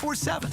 24/7.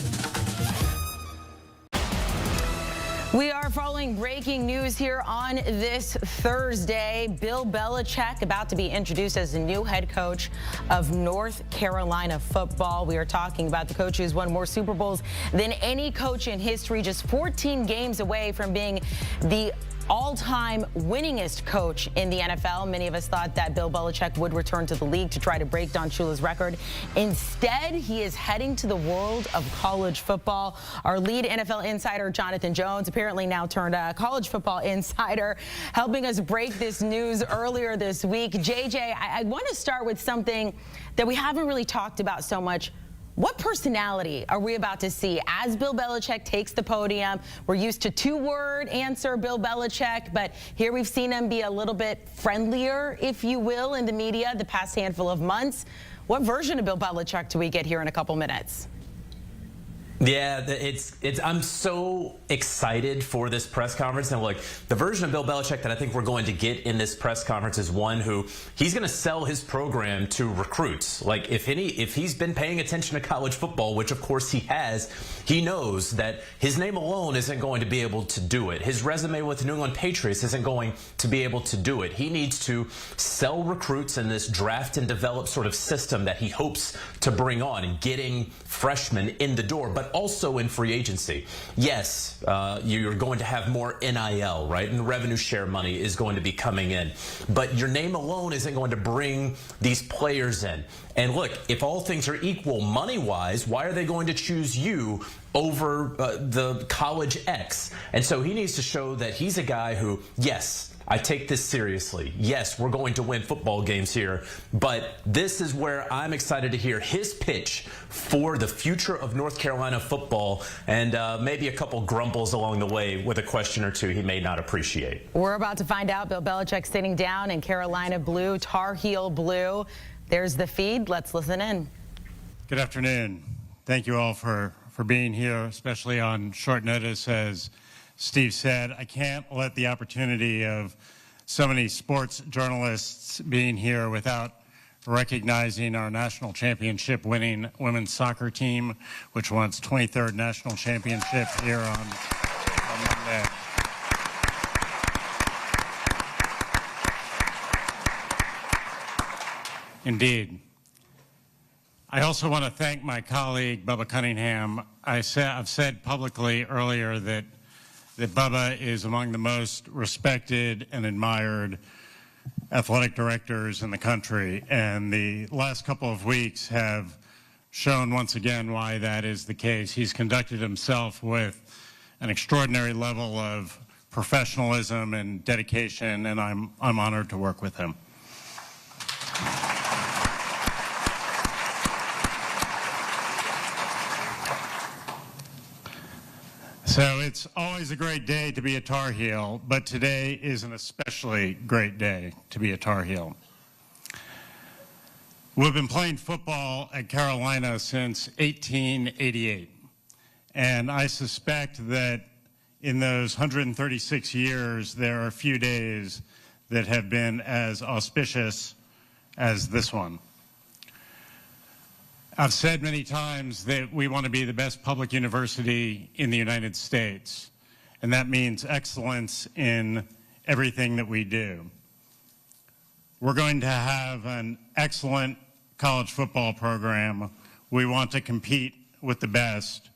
We are following breaking news here on this Thursday. Bill Belichick about to be introduced as the new head coach of North Carolina football. We are talking about the coach who's won more Super Bowls than any coach in history, just 14 games away from being the all-time winningest coach in the NFL. Many of us thought that Bill Belichick would return to the league to try to break Don Shula's record. Instead, he is heading to the world of college football. Our lead NFL insider, Jonathan Jones, apparently now turned college football insider, helping us break this news earlier this week. JJ, I want to start with something that we haven't really talked about so much. What personality are we about to see as Bill Belichick takes the podium? We're used to two-word answer, Bill Belichick, but here we've seen him be a little bit friendlier, if you will, in the media the past handful of months. What version of Bill Belichick do we get here in a couple minutes? Yeah, I'm so excited for this press conference. And look, the version of Bill Belichick that I think we're going to get in this press conference is one who he's going to sell his program to recruits. Like if he's been paying attention to college football, which of course he has, he knows that his name alone isn't going to be able to do it. His resume with the New England Patriots isn't going to be able to do it. He needs to sell recruits in this draft and develop sort of system that he hopes to bring on and getting freshmen in the door, but also in free agency. Yes, you're going to have more NIL, right? And revenue share money is going to be coming in. But your name alone isn't going to bring these players in. And look, if all things are equal money-wise, why are they going to choose you over the college X? And so he needs to show that he's a guy who, yes, I take this seriously. Yes, we're going to win football games here, but this is where I'm excited to hear his pitch for the future of North Carolina football, and maybe a couple grumbles along the way with a question or two he may not appreciate. We're about to find out. Bill Belichick sitting down in Carolina blue, Tar Heel blue. There's the feed. Let's listen in. Good afternoon. Thank you all for being here, especially on short notice. As Steve said, I can't let the opportunity of so many sports journalists being here without recognizing our national championship winning women's soccer team, which won its 23rd national championship here on Monday. Indeed. I also want to thank my colleague, Bubba Cunningham. I've said publicly earlier that Bubba is among the most respected and admired athletic directors in the country, and the last couple of weeks have shown once again why that is the case. He's conducted himself with an extraordinary level of professionalism and dedication, and I'm honored to work with him. So it's always a great day to be a Tar Heel, but today is an especially great day to be a Tar Heel. We've been playing football at Carolina since 1888, and I suspect that in those 136 years, there are a few days that have been as auspicious as this one. I've said many times that we want to be the best public university in the United States, and that means excellence in everything that we do. We're going to have an excellent college football program. We want to compete with the best,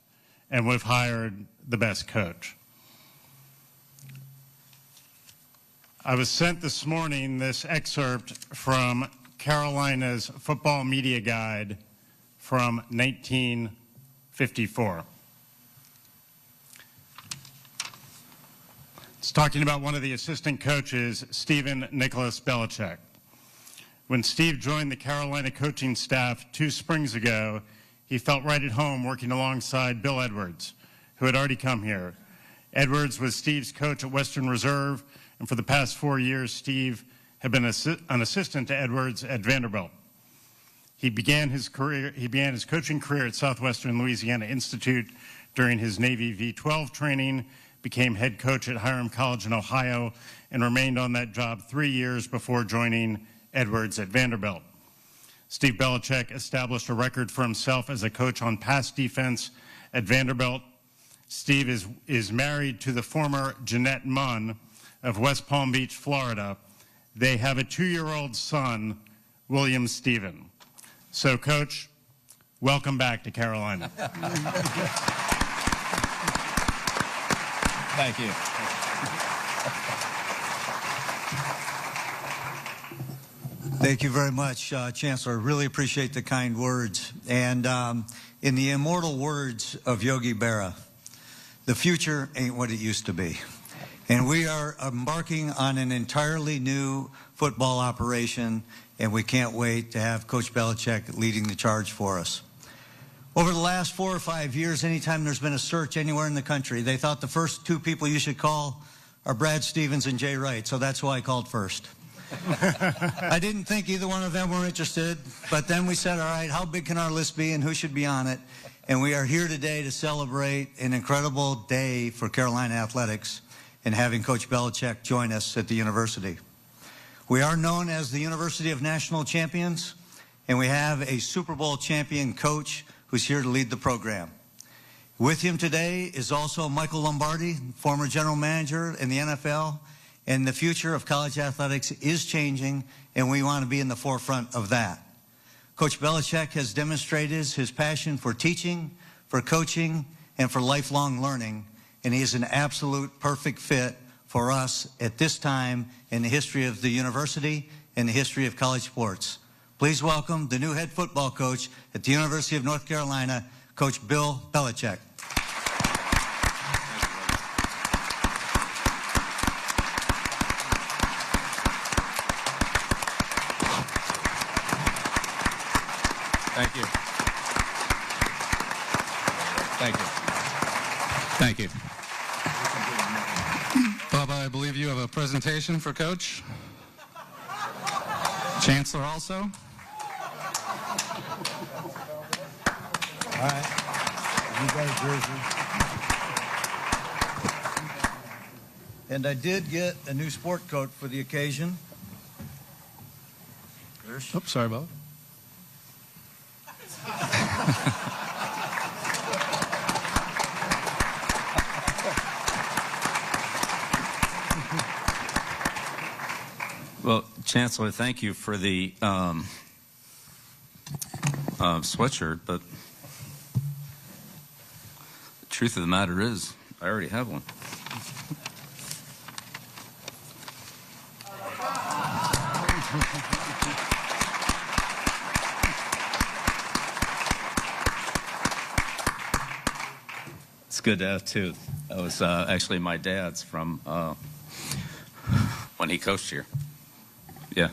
and we've hired the best coach. I was sent this morning this excerpt from Carolina's Football Media Guide from 1954. It's talking about one of the assistant coaches, Stephen Nicholas Belichick. When Steve joined the Carolina coaching staff 2 springs ago, he felt right at home working alongside Bill Edwards, who had already come here. Edwards was Steve's coach at Western Reserve, and for the past 4 years, Steve had been an assistant to Edwards at Vanderbilt. He began his coaching career at Southwestern Louisiana Institute during his Navy V-12 training, became head coach at Hiram College in Ohio, and remained on that job 3 years before joining Edwards at Vanderbilt. Steve Belichick established a record for himself as a coach on pass defense at Vanderbilt. Steve is married to the former Jeanette Munn of West Palm Beach, Florida. They have a 2-year-old son, William Stephen. So, Coach, welcome back to Carolina. Thank you. Thank you very much, Chancellor. Really appreciate the kind words. And in the immortal words of Yogi Berra, the future ain't what it used to be. And we are embarking on an entirely new football operation, and we can't wait to have Coach Belichick leading the charge for us. Over the last 4 or 5 years, anytime there's been a search anywhere in the country, they thought the first 2 people you should call are Brad Stevens and Jay Wright, so that's why I called first. I didn't think either one of them were interested, but then we said, all right, how big can our list be and who should be on it? And we are here today to celebrate an incredible day for Carolina athletics and having Coach Belichick join us at the university. We are known as the University of National Champions, and we have a Super Bowl champion coach who's here to lead the program. With him today is also Michael Lombardi, former general manager in the NFL, and the future of college athletics is changing, and we want to be in the forefront of that. Coach Belichick has demonstrated his passion for teaching, for coaching, and for lifelong learning, and he is an absolute perfect fit for us at this time in the history of the university and the history of college sports. Please welcome the new head football coach at the University of North Carolina, Coach Bill Belichick. Thank you. Thank you. Thank you. Bubba, I believe you have a presentation for Coach. Chancellor also. All right. You got a jersey. And I did get a new sport coat for the occasion. Oops, sorry, Bubba. Well, Chancellor, thank you for the sweatshirt, but the truth of the matter is, I already have one. It's good to have two. That was actually my dad's from when he coached here. Yeah.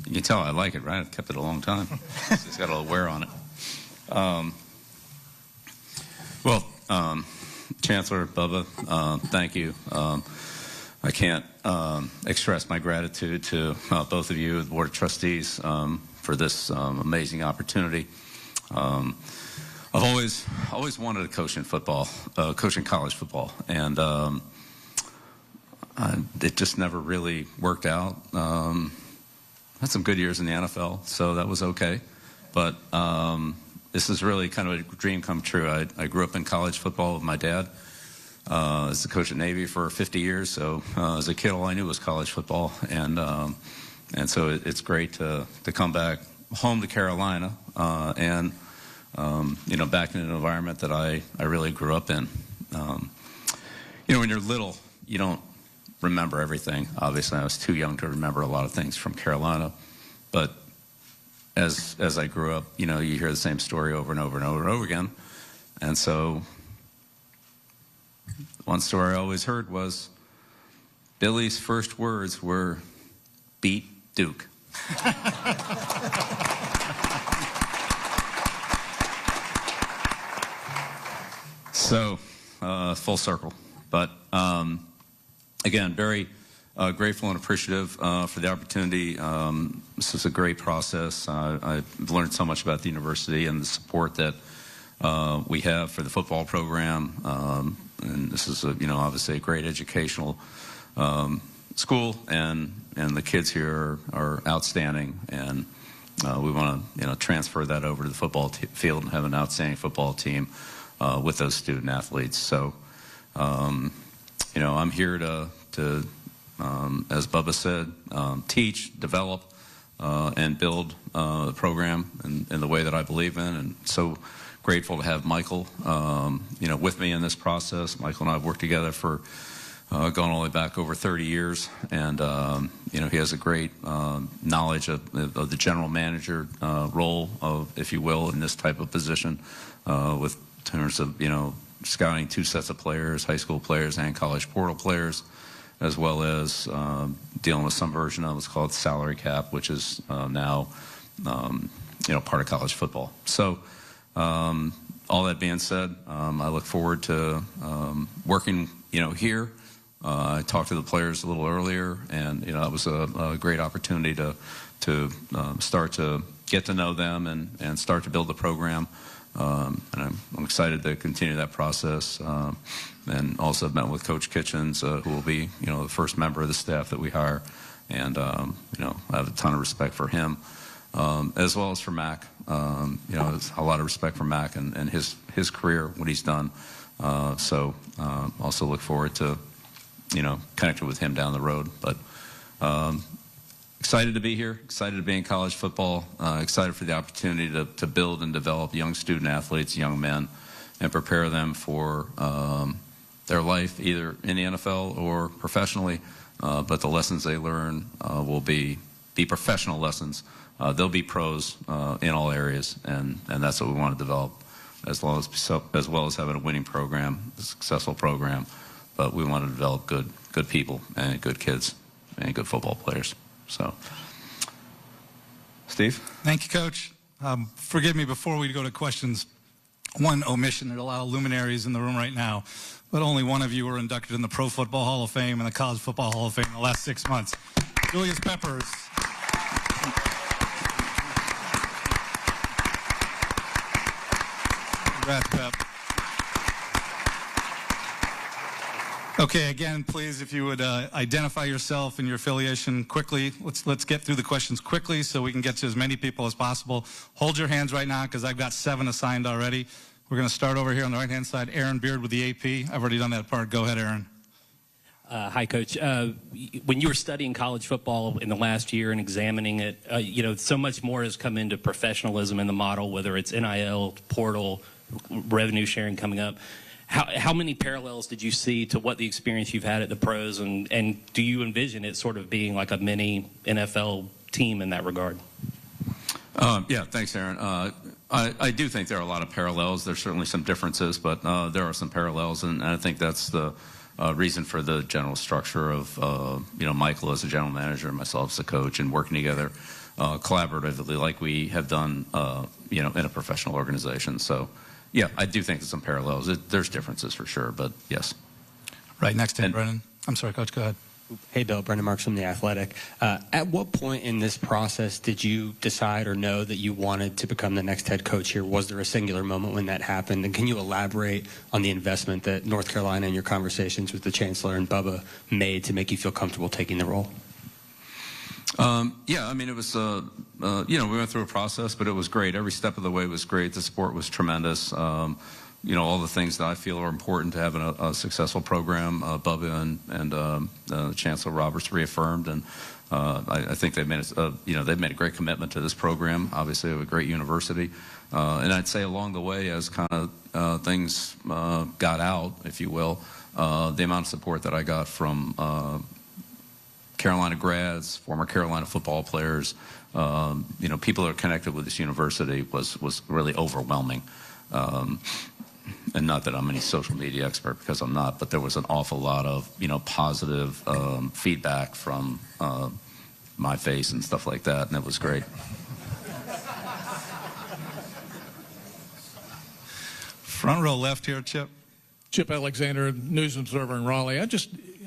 You can tell I like it, right? I've kept it a long time. It's got a little wear on it. Chancellor, Bubba, thank you. I can't express my gratitude to both of you, the Board of Trustees, for this amazing opportunity. I've always wanted to coach in football, coach in college football, and it just never really worked out. Had some good years in the NFL, so that was okay. But this is really kind of a dream come true. I grew up in college football with my dad. As the coach at Navy for 50 years, so as a kid, all I knew was college football, and so it's great to come back home to Carolina and back in an environment that I really grew up in. When you're little, you don't remember everything. Obviously, I was too young to remember a lot of things from Carolina, but as I grew up, you hear the same story over and over and over and over again, and so one story I always heard was Billy's first words were, "Beat Duke." So, full circle. But again, very grateful and appreciative for the opportunity. This is a great process. I've learned so much about the university and the support that we have for the football program. And this is, obviously a great educational school, and the kids here are outstanding. And we want to transfer that over to the football field and have an outstanding football team with those student athletes. So I'm here to as Bubba said, teach, develop, and build the program in the way that I believe in. And so grateful to have Michael, with me in this process. Michael and I have worked together for going all the way back over 30 years. And, he has a great knowledge of the general manager role, if you will, in this type of position with terms of, scouting 2 sets of players, high school players and college portal players, as well as dealing with some version of what's called salary cap, which is now, part of college football. So all that being said, I look forward to working, here. I talked to the players a little earlier, and, it was a great opportunity to start to get to know them and start to build the program. And I'm excited to continue that process. And also met with Coach Kitchens, who will be, the first member of the staff that we hire. And, I have a ton of respect for him, as well as for Mac. There's a lot of respect for Mac and his career, what he's done. So also look forward to, connecting with him down the road. But excited to be here, excited to be in college football, excited for the opportunity to build and develop young student athletes, young men, and prepare them for their life, either in the NFL or professionally. But the lessons they learn will be professional lessons. They'll be pros in all areas, and that's what we want to develop, as well as having a winning program, a successful program. But we want to develop good people and good kids and good football players. So, Steve? Thank you, Coach. Forgive me before we go to questions. One omission. There are a lot of luminaries in the room right now, but only one of you were inducted in the Pro Football Hall of Fame and the College Football Hall of Fame in the last 6 months. Julius Peppers. Congrats, Pep. Okay, again, please, if you would identify yourself and your affiliation quickly. Let's get through the questions quickly so we can get to as many people as possible. Hold your hands right now because I've got 7 assigned already. We're going to start over here on the right-hand side. Aaron Beard with the AP. I've already done that part. Go ahead, Aaron. Hi, Coach. When you were studying college football in the last year and examining it, so much more has come into professionalism in the model, whether it's NIL, portal, revenue sharing coming up. How many parallels did you see to what the experience you've had at the pros, and do you envision it sort of being like a mini NFL team in that regard? Yeah, thanks, Aaron. I do think there are a lot of parallels. There's certainly some differences, but there are some parallels, and I think that's the reason for the general structure of Michael as a general manager and myself as a coach, and working together collaboratively like we have done in a professional organization. So. Yeah, I do think there's some parallels. There's differences for sure, but yes. Right next to him, Brennan. I'm sorry, Coach, go ahead. Hey, Bill. Brendan Marks from The Athletic. At what point in this process did you decide or know that you wanted to become the next head coach here? Was there a singular moment when that happened? And can you elaborate on the investment that North Carolina and your conversations with the Chancellor and Bubba made to make you feel comfortable taking the role? Yeah, I mean, it was, we went through a process, but it was great. Every step of the way was great. The support was tremendous. All the things that I feel are important to having a successful program, Bubba and Chancellor Roberts reaffirmed. And I think they've made they've made a great commitment to this program. Obviously, a great university. And I'd say along the way, as kind of things got out, if you will, the amount of support that I got from Carolina grads, former Carolina football players, people that are connected with this university was really overwhelming. And not that I'm any social media expert, because I'm not, but there was an awful lot of, positive feedback from my face and stuff like that, and it was great. Front row left here, Chip. Chip Alexander, News Observer in Raleigh.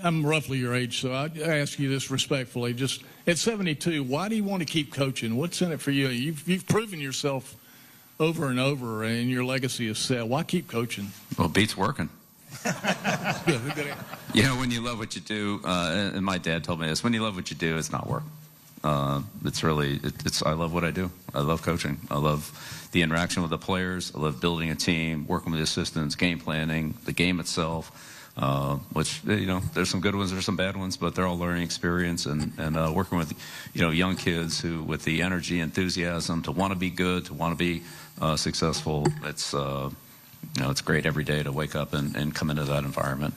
I'm roughly your age, so I ask you this respectfully. Just at 72, why do you want to keep coaching? What's in it for you? You've proven yourself over and over, and your legacy is set. Why keep coaching? Well, beats working. Good. When you love what you do, and my dad told me this, when you love what you do, it's not work. It's really, I love what I do. I love coaching. I love the interaction with the players. I love building a team, working with the assistants, game planning, the game itself, which, there's some good ones, there's some bad ones, but they're all learning experience, and working with, young kids who, with the energy, enthusiasm to want to be good, to want to be successful. It's great every day to wake up and come into that environment.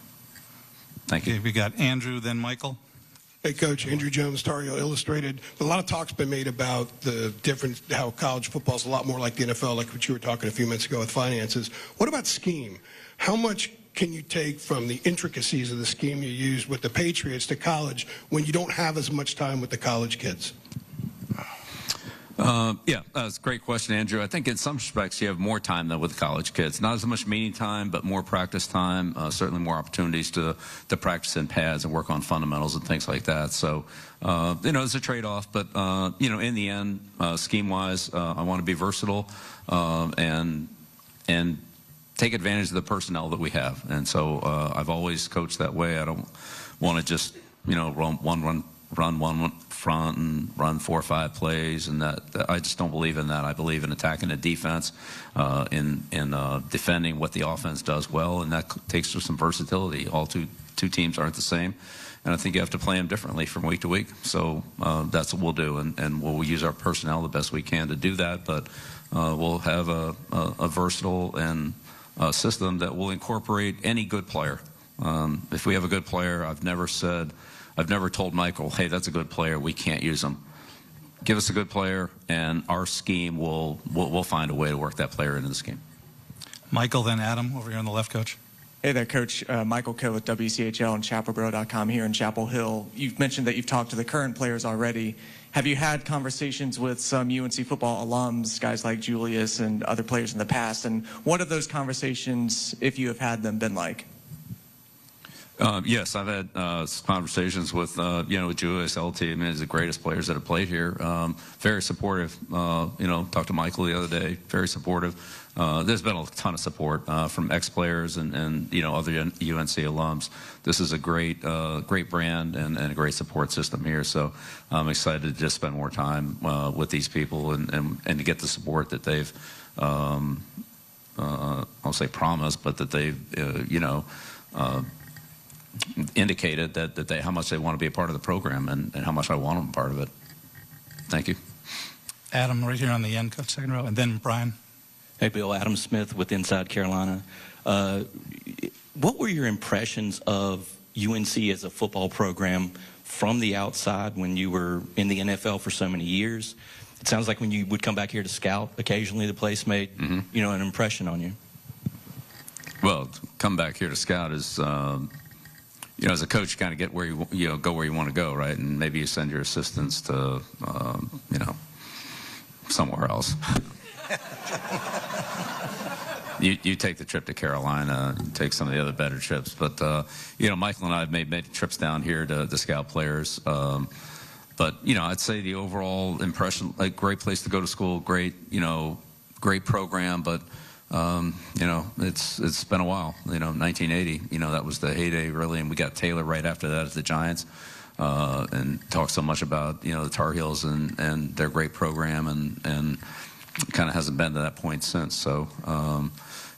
Thank you. Okay, we got Andrew, then Michael. Hey, Coach. Andrew Jones, Tar Heel Illustrated. A lot of talk's been made about the difference, how college football is a lot more like the NFL, like what you were talking a few minutes ago with finances. What about scheme? How much can you take from the intricacies of the scheme you use with the Patriots to college when you don't have as much time with the college kids? That's a great question, Andrew. I think in some respects you have more time than with college kids. Not as much meeting time, but more practice time, certainly more opportunities to practice in pads and work on fundamentals and things like that. So, it's a trade-off, but, in the end, scheme-wise, I want to be versatile and take advantage of the personnel that we have. And so I've always coached that way. I don't want to just, run one front and run 4 or 5 plays, and that I just don't believe in that. I believe in attacking the defense, in defending what the offense does well, and that takes some versatility. All two teams aren't the same, and I think you have to play them differently from week to week. So that's what we'll do, and we'll use our personnel the best we can to do that. But we'll have a versatile and system that will incorporate any good player. If we have a good player, I've never told Michael, hey, that's a good player, we can't use him. Give us a good player, and our scheme we'll find a way to work that player into the scheme. Michael, then Adam, over here on the left, Coach. Hey there, Coach. Michael Kill with WCHL and ChapelBoro.com here in Chapel Hill. You've mentioned that you've talked to the current players already. Have you had conversations with some UNC football alums, guys like Julius and other players in the past? And what have those conversations, if you have had them, been like? Yes, I've had conversations with, with Julius, LT. I mean, he's the greatest players that have played here. Very supportive. Talked to Michael the other day. Very supportive. There's been a ton of support from ex-players and other UNC alums. This is a great brand and a great support system here. So I'm excited to just spend more time with these people and to get the support that they've, I'll say promised, but that they've, indicated that how much they want to be a part of the program and how much I want them part of it. Thank you. Adam, right here on the end, Coach, second row, and then Brian. Hey, Bill. Adam Smith with Inside Carolina. What were your impressions of UNC as a football program from the outside when you were in the NFL for so many years? It sounds like when you would come back here to scout, occasionally the place made, an impression on you. Well, come back here to scout is, as a coach, you kind of get where you go where you want to go, right? And maybe you send your assistants to, somewhere else. You take the trip to Carolina, take some of the other better trips. But, Michael and I have made trips down here to scout players. But, I'd say the overall impression, like, great place to go to school, great program, but, it's been a while. 1980, that was the heyday, really, and we got Taylor right after that at the Giants, and talked so much about, the Tar Heels and their great program, and kind of hasn't been to that point since. So,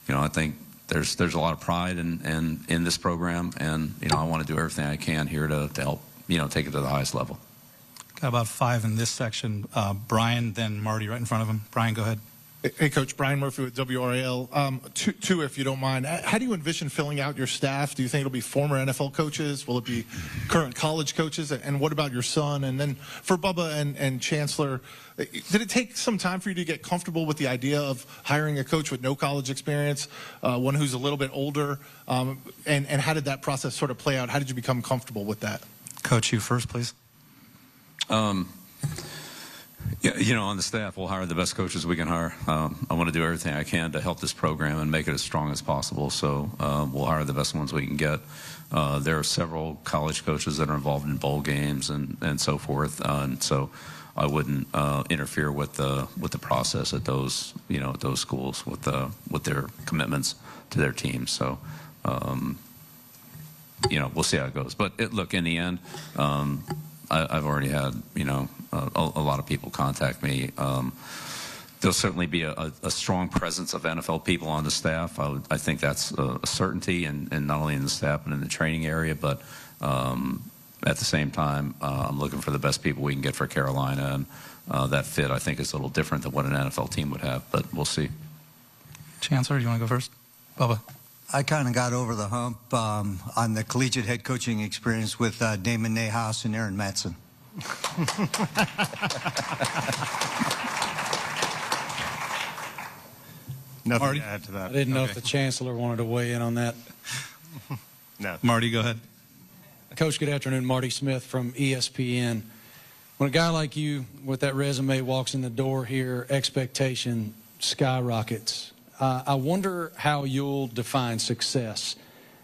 I think there's a lot of pride in this program, and, I want to do everything I can here to help, take it to the highest level. Got about 5 in this section. Brian, then Marty right in front of him. Brian, go ahead. Hey, Coach. Brian Murphy with WRAL. Two, if you don't mind. How do you envision filling out your staff? Do you think it'll be former NFL coaches? Will it be current college coaches? And what about your son? And then for Bubba and Chancellor, did it take some time for you to get comfortable with the idea of hiring a coach with no college experience, one who's a little bit older? And how did that process sort of play out? How did you become comfortable with that? Coach, you first, please. Yeah, on the staff, we'll hire the best coaches we can hire. I want to do everything I can to help this program and make it as strong as possible. So we'll hire the best ones we can get. There are several college coaches that are involved in bowl games and so forth. And so I wouldn't interfere with the process at those at those schools with their commitments to their teams. So we'll see how it goes. But look, in the end, I've already had a lot of people contact me. There'll certainly be a strong presence of NFL people on the staff. I think that's a certainty, and not only in the staff but in the training area. But at the same time, I'm looking for the best people we can get for Carolina, and that fit, I think, is a little different than what an NFL team would have, but we'll see. Chancellor, you want to go first? Bubba. I kind of got over the hump on the collegiate head coaching experience with Damon Nahas and Aaron Matson. Nothing Marty? to add to that. I didn't know if the chancellor wanted to weigh in on that. No. Marty, go ahead. Coach, good afternoon. Marty Smith from ESPN. When a guy like you with that resume walks in the door here, expectation skyrockets. I wonder how you'll define success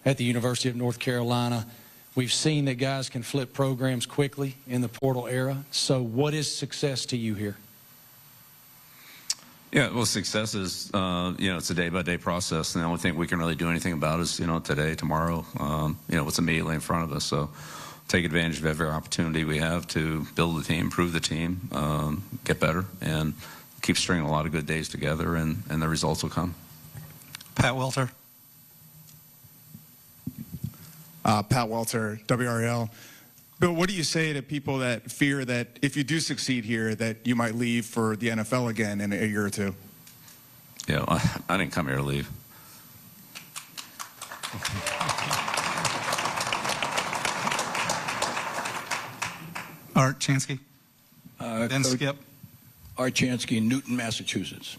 at the University of North Carolina. We've seen that guys can flip programs quickly in the portal era. So what is success to you here? Yeah, well, success is, it's a day-by-day process, and the only thing we can really do anything about is, today, tomorrow, what's immediately in front of us. So take advantage of every opportunity we have to build the team, improve the team, get better, and keep stringing a lot of good days together, and the results will come. Pat Welter. Pat Welter, WRL. Bill, what do you say to people that fear that if you do succeed here, that you might leave for the NFL again in a year or two? Yeah, I didn't come here to leave. Art Chansky. Then Skip. Art Chansky, Newton, Massachusetts.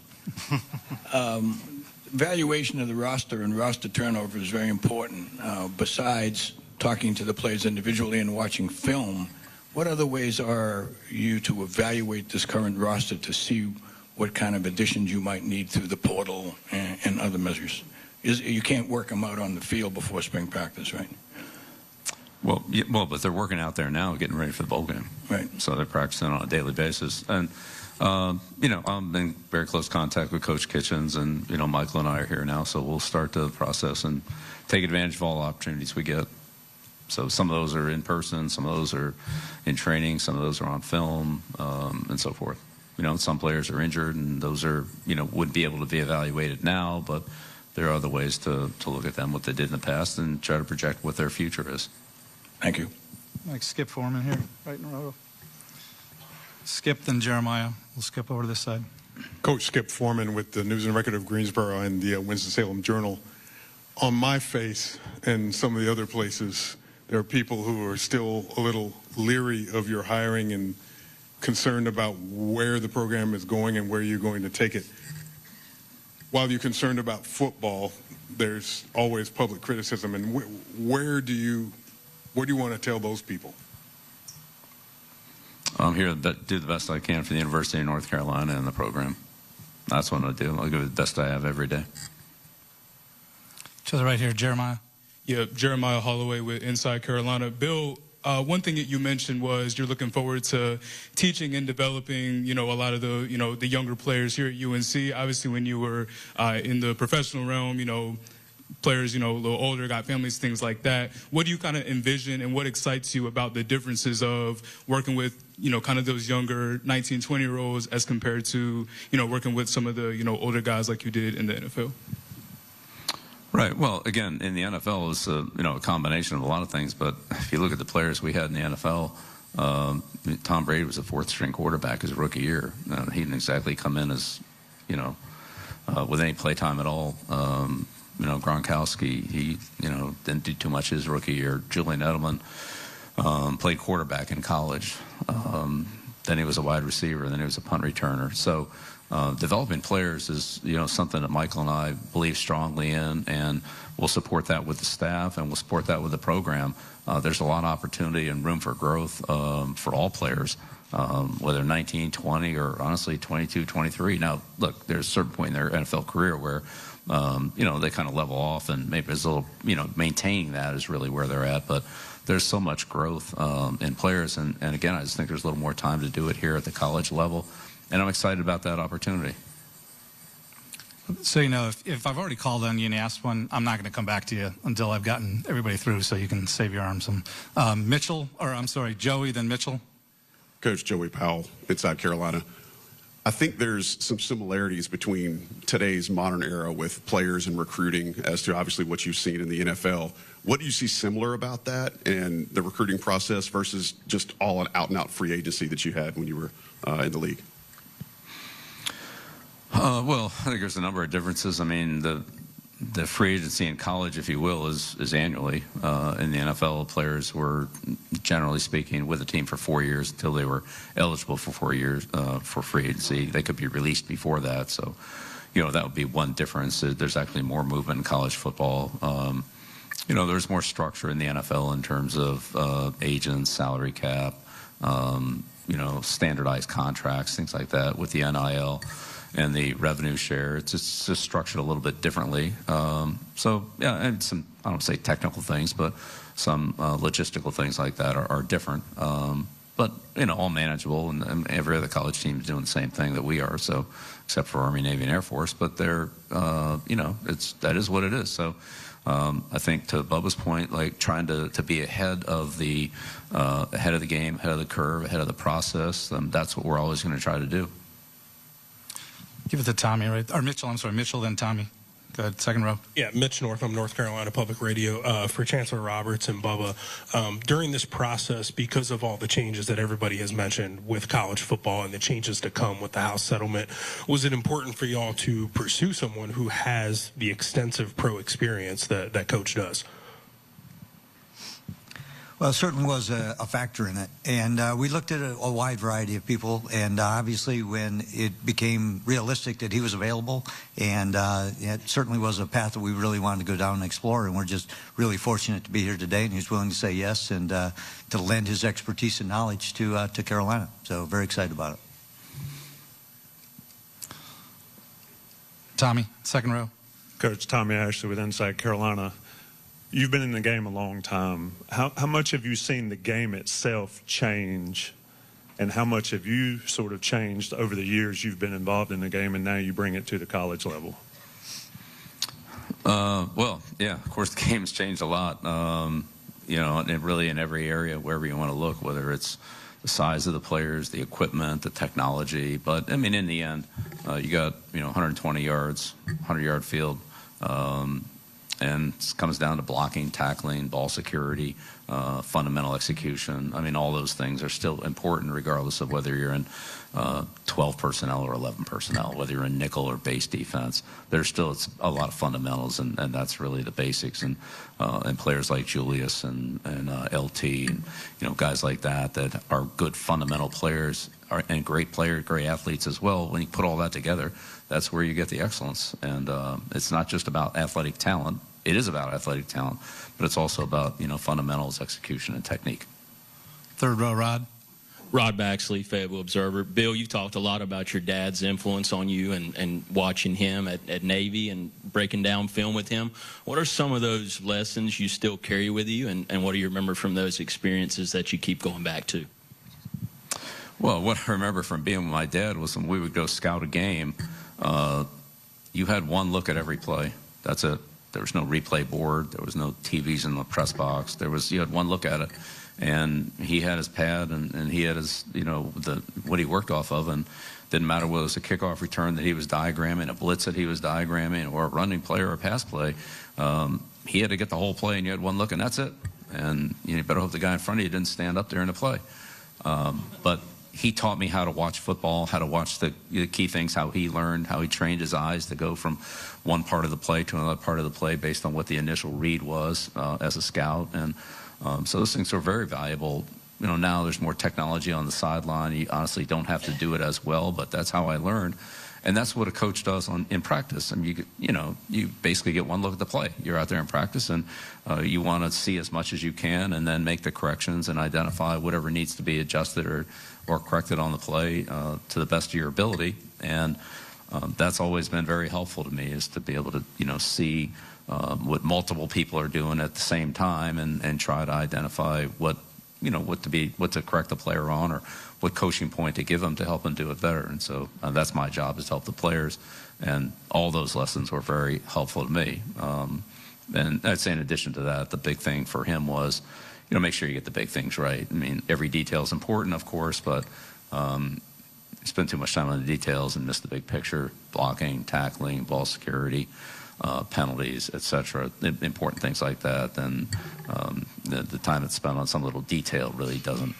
Valuation of the roster and roster turnover is very important. Besides talking to the players individually and watching film, what other ways are you to evaluate this current roster to see what kind of additions you might need through the portal and other measures? You can't work them out on the field before spring practice, right? Well, but they're working out there now, getting ready for the bowl game. Right. So they're practicing on a daily basis. And, I'm in very close contact with Coach Kitchens, and, Michael and I are here now, so we'll start the process and take advantage of all the opportunities we get. So some of those are in person, some of those are in training, some of those are on film, and so forth. Some players are injured, and those are, wouldn't be able to be evaluated now, but there are other ways to look at them, what they did in the past, and try to project what their future is. Thank you. Like Skip Foreman here, right in a row. Skip, then Jeremiah. We'll skip over to this side. Coach Skip Foreman with the News and Record of Greensboro and the Winston-Salem Journal. On my face and some of the other places, there are people who are still a little leery of your hiring and concerned about where the program is going and where you're going to take it. While you're concerned about football, there's always public criticism. And what do you want to tell those people? I'm here to do the best I can for the University of North Carolina and the program. That's what I'll do. I'll give it the best I have every day. To the right here, Jeremiah. Yeah, Jeremiah Holloway with Inside Carolina. Bill, one thing that you mentioned was you're looking forward to teaching and developing, a lot of the, the younger players here at UNC. Obviously, when you were in the professional realm, players, a little older, got families, things like that. What do you kind of envision, and what excites you about the differences of working with, kind of those younger 19, 20-year-olds as compared to, working with some of the, older guys like you did in the NFL? Right. Well, again, in the NFL, it's a combination of a lot of things. But if you look at the players we had in the NFL, Tom Brady was a fourth-string quarterback his rookie year. He didn't exactly come in as, with any play time at all. Gronkowski, he, didn't do too much his rookie year. Julian Edelman played quarterback in college. Then he was a wide receiver. Then he was a punt returner. So developing players is, something that Michael and I believe strongly in, and we'll support that with the staff, and we'll support that with the program. There's a lot of opportunity and room for growth for all players, whether 19, 20, or honestly 22, 23. Now, look, there's a certain point in their NFL career where they kind of level off, and maybe there's a little, maintaining that is really where they're at. But there's so much growth in players, and again, I just think there's a little more time to do it here at the college level, and I'm excited about that opportunity. So, if I've already called on you and asked one, I'm not going to come back to you until I've gotten everybody through, so you can save your arms. Joey, then Mitchell. Coach Joey Powell inside Carolina. I think there's some similarities between today's modern era with players and recruiting as to obviously what you've seen in the NFL. What do you see similar about that and the recruiting process versus just all an out-and-out free agency that you had when you were in the league? Well, I think there's a number of differences. I mean, the free agency in college, if you will, is annually. In the NFL, players were, generally speaking, with a team for 4 years until they were eligible for 4 years for free agency. They could be released before that. So, that would be one difference. There's actually more movement in college football. There's more structure in the NFL in terms of agents, salary cap, standardized contracts, things like that with the NIL. And the revenue share, it's just structured a little bit differently. So, yeah, and some, I don't say technical things, but some logistical things like that are different. But, all manageable, and every other college team is doing the same thing that we are, so, except for Army, Navy, and Air Force. But they're, that is what it is. So, I think to Bubba's point, like trying to be ahead of the game, ahead of the curve, ahead of the process, that's what we're always going to try to do. Give it to Tommy, right? Or Mitchell, I'm sorry, Mitchell, then Tommy. Go ahead, second row. Yeah, Mitch Northam, North Carolina Public Radio. For Chancellor Roberts and Bubba, during this process, because of all the changes that everybody has mentioned with college football and the changes to come with the House settlement, was it important for y'all to pursue someone who has the extensive pro experience that Coach does? Well, it certainly was a factor in it. And we looked at a wide variety of people. And obviously, when it became realistic that he was available, and it certainly was a path that we really wanted to go down and explore. And we're just really fortunate to be here today. And he's willing to say yes and to lend his expertise and knowledge to Carolina. So very excited about it. Tommy, second row. Coach Tommy Ashley with Inside Carolina. You've been in the game a long time. How much have you seen the game itself change, and how much have you sort of changed over the years you've been involved in the game, and now you bring it to the college level? Well, yeah, of course, the game's changed a lot, and really in every area, wherever you want to look, whether it's the size of the players, the equipment, the technology. But, I mean, in the end, you got, 120 yards, 100-yard field. And it comes down to blocking, tackling, ball security, fundamental execution. I mean, all those things are still important regardless of whether you're in 12 personnel or 11 personnel, whether you're in nickel or base defense. There's still a lot of fundamentals, and that's really the basics. And players like Julius and LT, and, guys like that are good fundamental players and great players, great athletes as well. When you put all that together, that's where you get the excellence. And it's not just about athletic talent. It is about athletic talent, but it's also about, fundamentals, execution, and technique. Third row, Rod. Rod Baxley, Fayetteville Observer. Bill, you've talked a lot about your dad's influence on you and watching him at Navy and breaking down film with him. What are some of those lessons you still carry with you, and what do you remember from those experiences that you keep going back to? Well, what I remember from being with my dad was when we would go scout a game, you had one look at every play. That's it. There was no replay board. There was no TVs in the press box. You had one look at it. And he had his pad and he had his, what he worked off of. And didn't matter whether it was a kickoff return that he was diagramming, a blitz that he was diagramming, or a running play or a pass play. He had to get the whole play, and you had one look, and that's it. And you better hope the guy in front of you didn't stand up there in the play. But he taught me how to watch football, how to watch the key things, how he learned, how he trained his eyes to go from one part of the play to another part of the play based on what the initial read was as a scout. And so those things are very valuable. Now there's more technology on the sideline. You honestly don't have to do it as well, but that's how I learned. And that's what a coach does in practice. I mean, you basically get one look at the play. You're out there in practice, and you want to see as much as you can and then make the corrections and identify whatever needs to be adjusted or corrected on the play to the best of your ability. And that's always been very helpful to me, is to be able to, see what multiple people are doing at the same time and try to identify what to correct the player on, or what coaching point to give them to help them do it better. And so that's my job, is to help the players. And all those lessons were very helpful to me. And I'd say in addition to that, the big thing for him was, make sure you get the big things right. I mean, every detail is important, of course, but spend too much time on the details and miss the big picture: blocking, tackling, ball security, penalties, etc. Important things like that. Then the time that's spent on some little detail really doesn't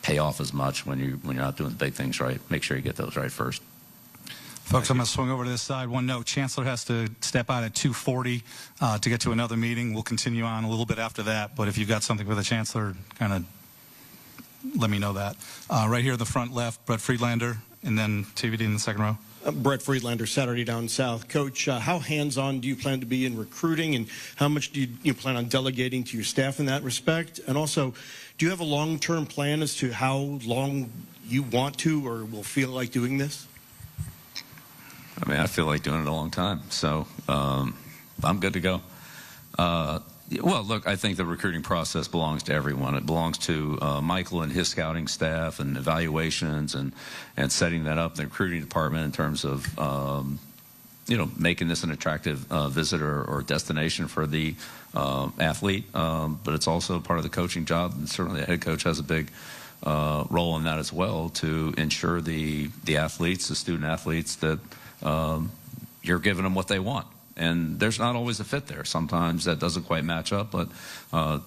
pay off as much when you're not doing the big things right. Make sure you get those right first. Folks, I'm going to swing over to this side. One note, Chancellor has to step out at 2:40 to get to another meeting. We'll continue on a little bit after that, but if you've got something for the Chancellor, kind of let me know that. Right here in the front left, Brett Friedlander, and then TVD in the second row. Brett Friedlander, Saturday Down South. Coach, how hands-on do you plan to be in recruiting, and how much do you plan on delegating to your staff in that respect? And also, do you have a long-term plan as to how long you want to or will feel like doing this? I mean, I feel like doing it a long time, so I'm good to go. Well, look, I think the recruiting process belongs to everyone. It belongs to Michael and his scouting staff and evaluations and setting that up, the recruiting department, in terms of making this an attractive visitor or destination for the athlete. But it's also part of the coaching job, and certainly the head coach has a big role in that as well, to ensure the athletes, the student athletes, that you're giving them what they want. And there's not always a fit there. Sometimes that doesn't quite match up, but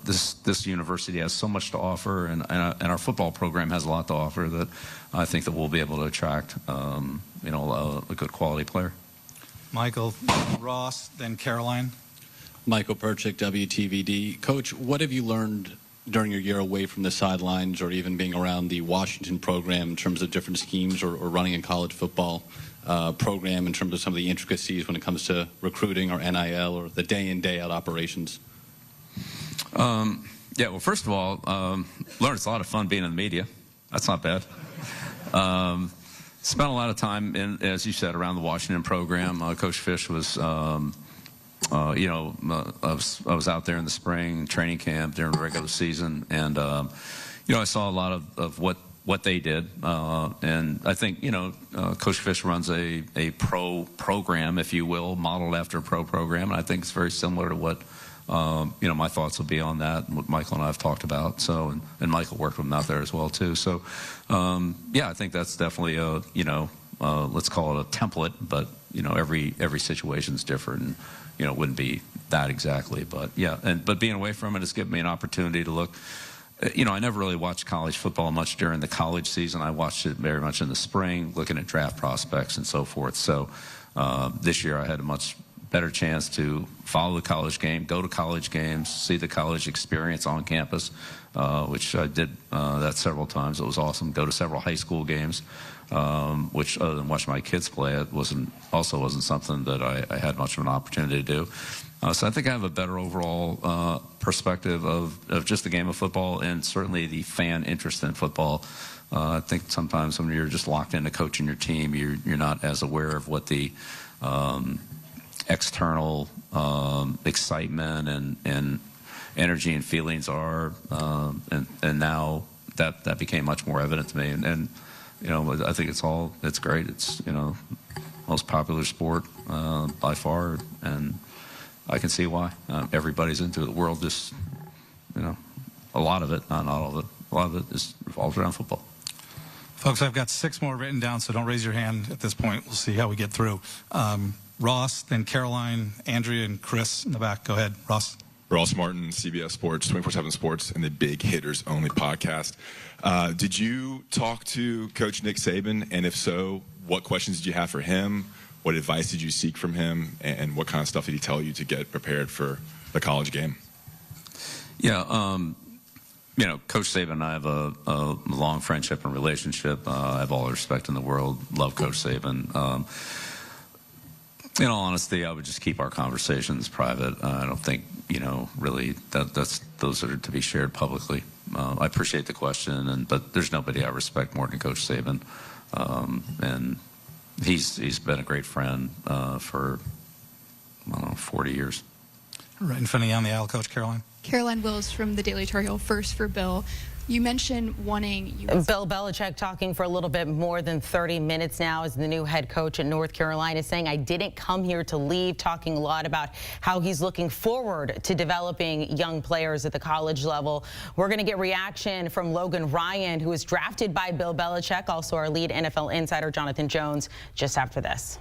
this university has so much to offer, and our football program has a lot to offer, that I think that we'll be able to attract a good quality player. Michael, Ross, then Caroline. Michael Perchik, WTVD. Coach, what have you learned during your year away from the sidelines, or even being around the Washington program, in terms of different schemes or running a college football program, in terms of some of the intricacies when it comes to recruiting or NIL or the day-in, day-out operations? Yeah, well, first of all, learned it's a lot of fun being in the media. That's not bad. Spent a lot of time, as you said, around the Washington program. Coach Fish was, I was out there in the spring training camp during the regular season, and I saw a lot of what they did, and I think Coach Fish runs a pro program, if you will, modeled after a pro program, and I think it's very similar to what my thoughts will be on that, and what Michael and I have talked about. So, and Michael worked with him out there as well too. So, I think that's definitely let's call it a template, but every situation is different, and it wouldn't be that exactly, but yeah, but being away from it has given me an opportunity to look. I never really watched college football much during the college season. I watched it very much in the spring, looking at draft prospects and so forth. So this year I had a much better chance to follow the college game, go to college games, see the college experience on campus, which I did that several times. It was awesome. Go to several high school games, which, other than watching my kids play, it wasn't something that I had much of an opportunity to do. So I think I have a better overall perspective of just the game of football, and certainly the fan interest in football. I think sometimes when you're just locked into coaching your team, you're not as aware of what the external excitement and energy and feelings are, and now that became much more evident to me. And I think it's great. It's most popular sport by far, and I can see why. Everybody's into it. The world just, a lot of it, not all of it, a lot of it is revolves around football. Folks, I've got 6 more written down, so don't raise your hand at this point. We'll see how we get through. Ross, then Caroline, Andrea, and Chris in the back. Go ahead, Ross. Ross Martin, CBS Sports, 24/7 Sports, and the Big Hitters Only podcast. Did you talk to Coach Nick Saban? And if so, what questions did you have for him? What advice did you seek from him? And what kind of stuff did he tell you to get prepared for the college game? Yeah, Coach Saban and I have a long friendship and relationship. I have all the respect in the world. Love Coach Saban. In all honesty, I would just keep our conversations private. I don't think, really those are to be shared publicly. I appreciate the question, but there's nobody I respect more than Coach Saban, and he's been a great friend for 40 years. Right in front of you on the aisle, Coach Caroline. Caroline Wills from the Daily Tar Heel. First for Bill. You mentioned wanting Bill Belichick talking for a little bit more than 30 minutes now as the new head coach at North Carolina, saying, I didn't come here to leave, talking a lot about how he's looking forward to developing young players at the college level. We're going to get reaction from Logan Ryan, who was drafted by Bill Belichick, also our lead NFL insider, Jonathan Jones, just after this.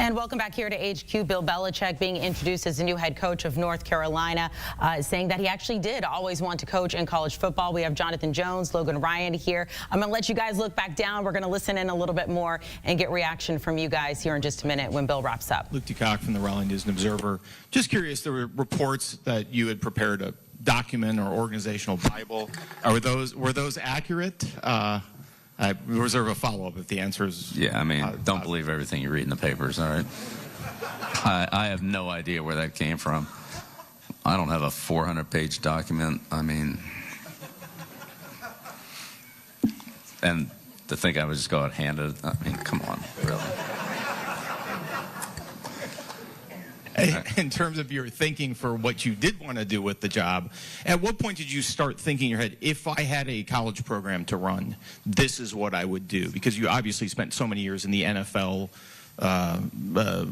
And welcome back here to HQ. Bill Belichick being introduced as the new head coach of North Carolina, saying that he actually did always want to coach in college football. We have Jonathan Jones, Logan Ryan here. I'm going to let you guys look back down. We're going to listen in a little bit more and get reaction from you guys here in just a minute when Bill wraps up. Luke DeCock from the Raleigh News and Observer. Just curious, there were reports that you had prepared a document or organizational Bible. Were those accurate? I reserve a follow-up if the answer is... Yeah, I mean, don't believe everything you read in the papers, all right? I have no idea where that came from. I don't have a 400-page document. I mean... And to think I would just go out and hand it, I mean, come on, really. In terms of your thinking for what you did want to do with the job, at what point did you start thinking in your head, if I had a college program to run, this is what I would do? Because you obviously spent so many years in the NFL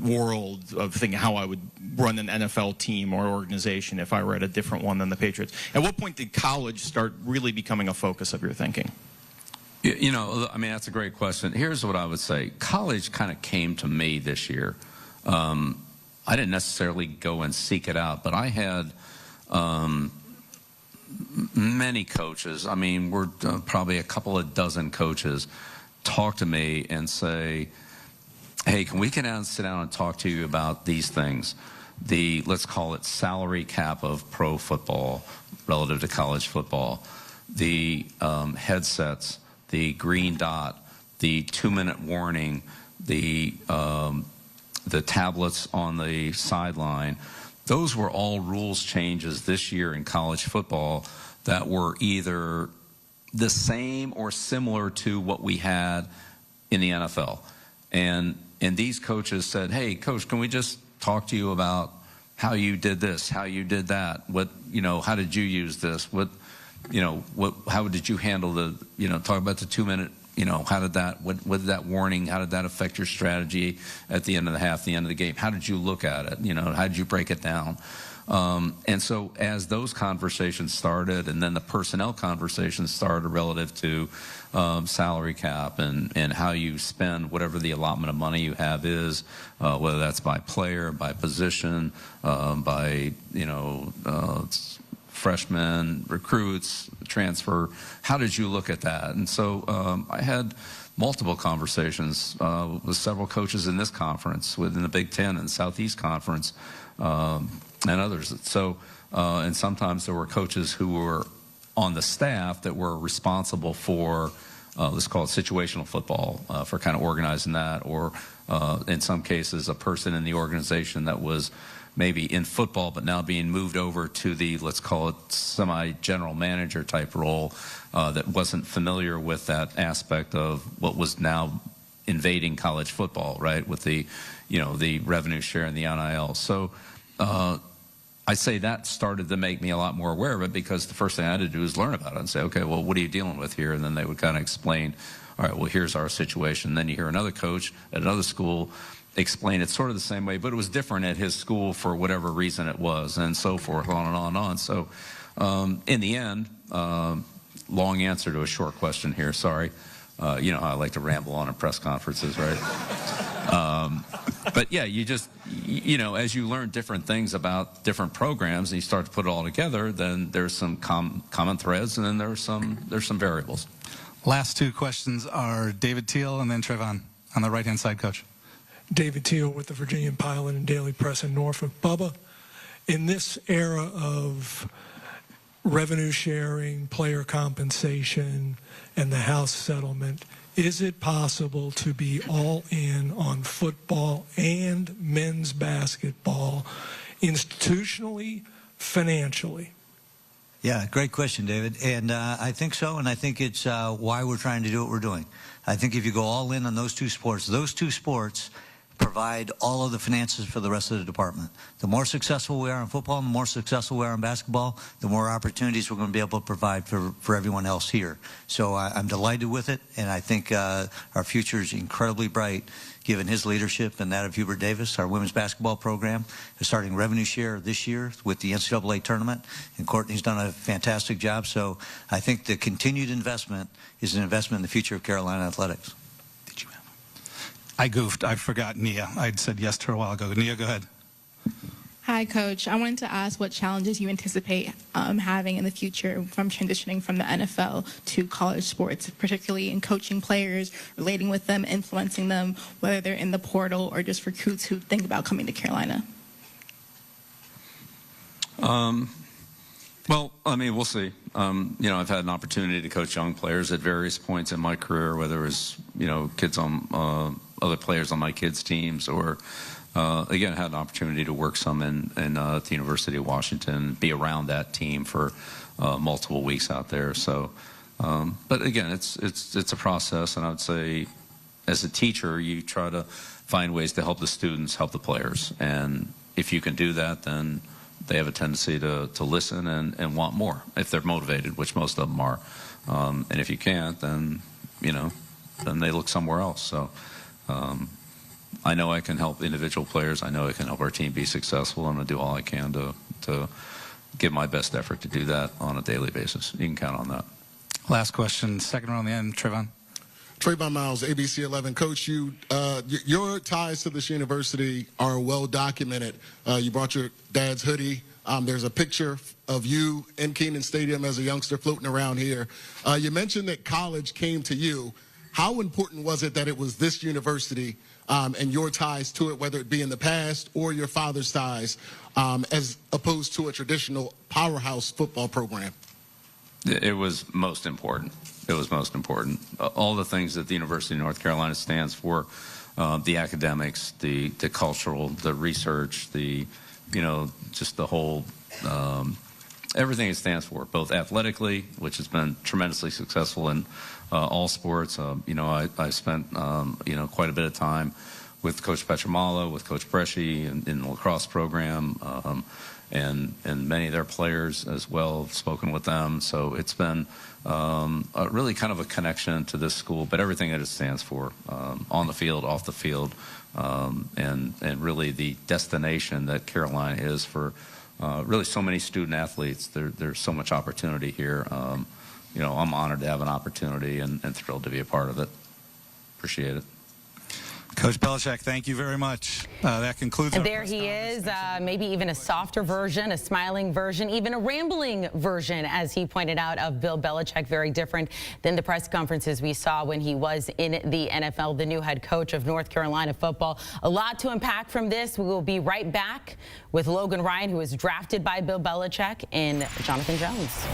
world of thinking how I would run an NFL team or organization if I were at a different one than the Patriots. At what point did college start really becoming a focus of your thinking? You know, I mean, that's a great question. Here's what I would say. College kind of came to me this year. I didn't necessarily go and seek it out, but I had many coaches, I mean, we're probably a couple of dozen coaches, talk to me and say, hey, can we sit down and talk to you about these things? The, let's call it salary cap of pro football relative to college football, the headsets, the green dot, the 2-minute warning, the tablets on the sideline. Those were all rules changes this year in college football that were either the same or similar to what we had in the NFL. And these coaches said, hey, coach, can we just talk to you about how you did this, how you did that, what, you know, how did you use this, what, you know, how did you handle the, you know, talk about the 2-minute, you know, how did that, what did that warning, how did that affect your strategy at the end of the half, the end of the game? How did you look at it? You know, how did you break it down? And so as those conversations started, and then the personnel conversations started relative to salary cap and how you spend whatever the allotment of money you have is, whether that's by player, by position, by, you know, freshmen, recruits, transfer. How did you look at that? And so I had multiple conversations with several coaches in this conference, within the Big Ten and Southeast Conference, and others. So, and sometimes there were coaches who were on the staff that were responsible for, let's call it situational football, for kind of organizing that, or in some cases, a person in the organization that was maybe in football, but now being moved over to the, let's call it, semi-general manager type role, that wasn't familiar with that aspect of what was now invading college football, right, with the, you know, the revenue share and the NIL. So I say that started to make me a lot more aware of it, because the first thing I had to do was learn about it and say, okay, well, what are you dealing with here? And then they would kind of explain, all right, well, here's our situation. Then you hear another coach at another school explain it sort of the same way, but it was different at his school for whatever reason it was, and so forth, on and on and on. So in the end, long answer to a short question here, sorry. You know how I like to ramble on in press conferences, right? But yeah, you just, you know, as you learn different things about different programs and you start to put it all together, then there's some common threads, and then there's some variables. Last two questions are David Teal and then Trevon on the right-hand side, Coach. David Teal with the Virginia Pilot and Daily Press in Norfolk. Bubba, in this era of revenue sharing, player compensation, and the House settlement, is it possible to be all in on football and men's basketball institutionally, financially? Yeah, great question, David. And I think so, and I think it's why we're trying to do what we're doing. I think if you go all in on those two sports provide all of the finances for the rest of the department. The more successful we are in football, the more successful we are in basketball, the more opportunities we're going to be able to provide for everyone else here. So I'm delighted with it, and I think our future is incredibly bright given his leadership and that of Hubert Davis. Our women's basketball program is starting revenue share this year with the NCAA tournament, and Courtney's done a fantastic job. So I think the continued investment is an investment in the future of Carolina athletics. I goofed. I forgot Nia. I'd said yes to her a while ago. Nia, go ahead. Hi, Coach. I wanted to ask what challenges you anticipate having in the future from transitioning from the NFL to college sports, particularly in coaching players, relating with them, influencing them, whether they're in the portal or just recruits who think about coming to Carolina. Well, I mean, we'll see. You know, I've had an opportunity to coach young players at various points in my career, whether it was, you know, kids on other players on my kids' teams, or again, I had an opportunity to work some at the University of Washington, be around that team for multiple weeks out there. So, but again, it's a process, and I would say, as a teacher, you try to find ways to help the students, help the players, and if you can do that, then they have a tendency to listen and want more if they're motivated, which most of them are. And if you can't, then, you know, then they look somewhere else. So I know I can help individual players. I know I can help our team be successful. I'm going to do all I can to give my best effort to do that on a daily basis. You can count on that. Last question, second row on the end, Trevon. Trayvon Miles, ABC 11. Coach, your ties to this university are well documented. You brought your dad's hoodie. There's a picture of you in Kenan Stadium as a youngster floating around here. You mentioned that college came to you. How important was it that it was this university and your ties to it, whether it be in the past or your father's ties, as opposed to a traditional powerhouse football program? It was most important. It was most important. All the things that the University of North Carolina stands for, the academics, the cultural, the research, just the whole, everything it stands for, both athletically, which has been tremendously successful in all sports. I spent, quite a bit of time with Coach Petramala, with Coach Bresci in the lacrosse program, and many of their players as well. I've spoken with them. So it's been really kind of a connection to this school, but everything that it stands for, on the field, off the field, and really the destination that Carolina is for really so many student athletes. There's so much opportunity here. I'm honored to have an opportunity and thrilled to be a part of it. Appreciate it. Coach Belichick, thank you very much. That concludes our And there he is, maybe even a softer version, a smiling version, even a rambling version, as he pointed out, of Bill Belichick. Very different than the press conferences we saw when he was in the NFL, the new head coach of North Carolina football. A lot to unpack from this. We will be right back with Logan Ryan, who was drafted by Bill Belichick, and Jonathan Jones.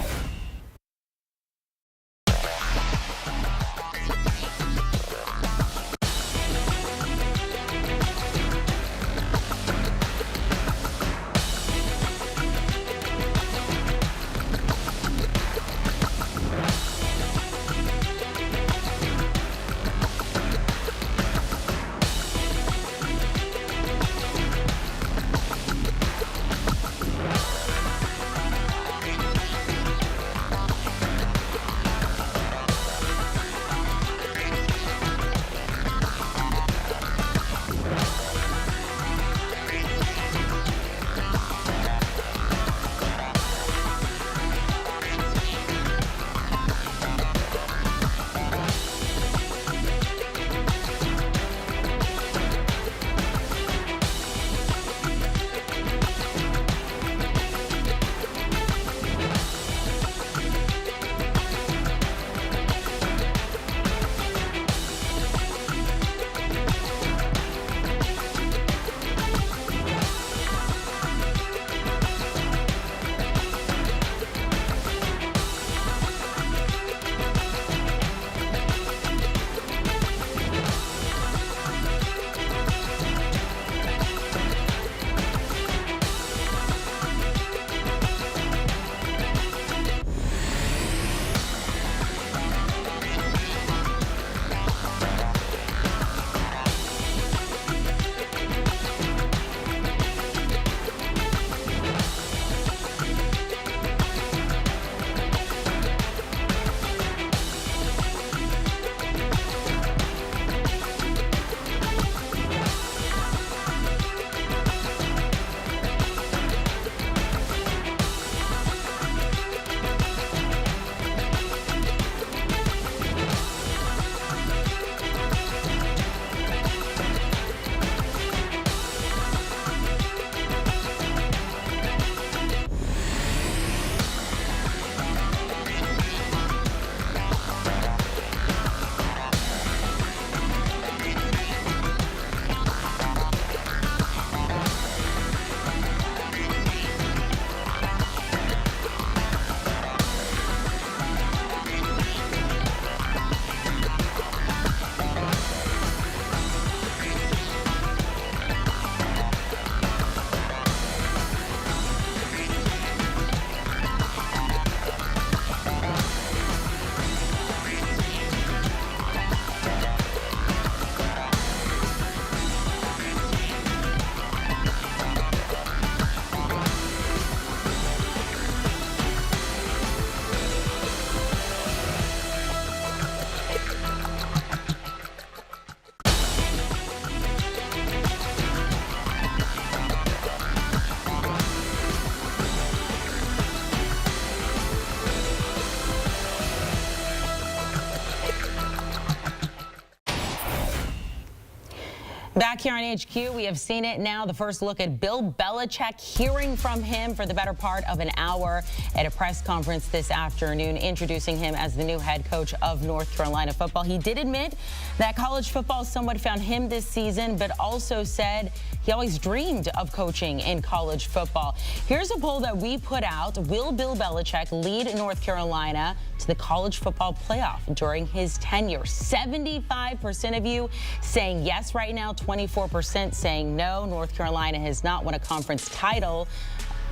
Back here on HQ, we have seen it now. The first look at Bill Belichick, hearing from him for the better part of an hour at a press conference this afternoon, introducing him as the new head coach of North Carolina football. He did admit that college football somewhat found him this season, but also said he always dreamed of coaching in college football. Here's a poll that we put out. Will Bill Belichick lead North Carolina to the college football playoff during his tenure? 75% of you saying yes right now, 24% saying no. North Carolina has not won a conference title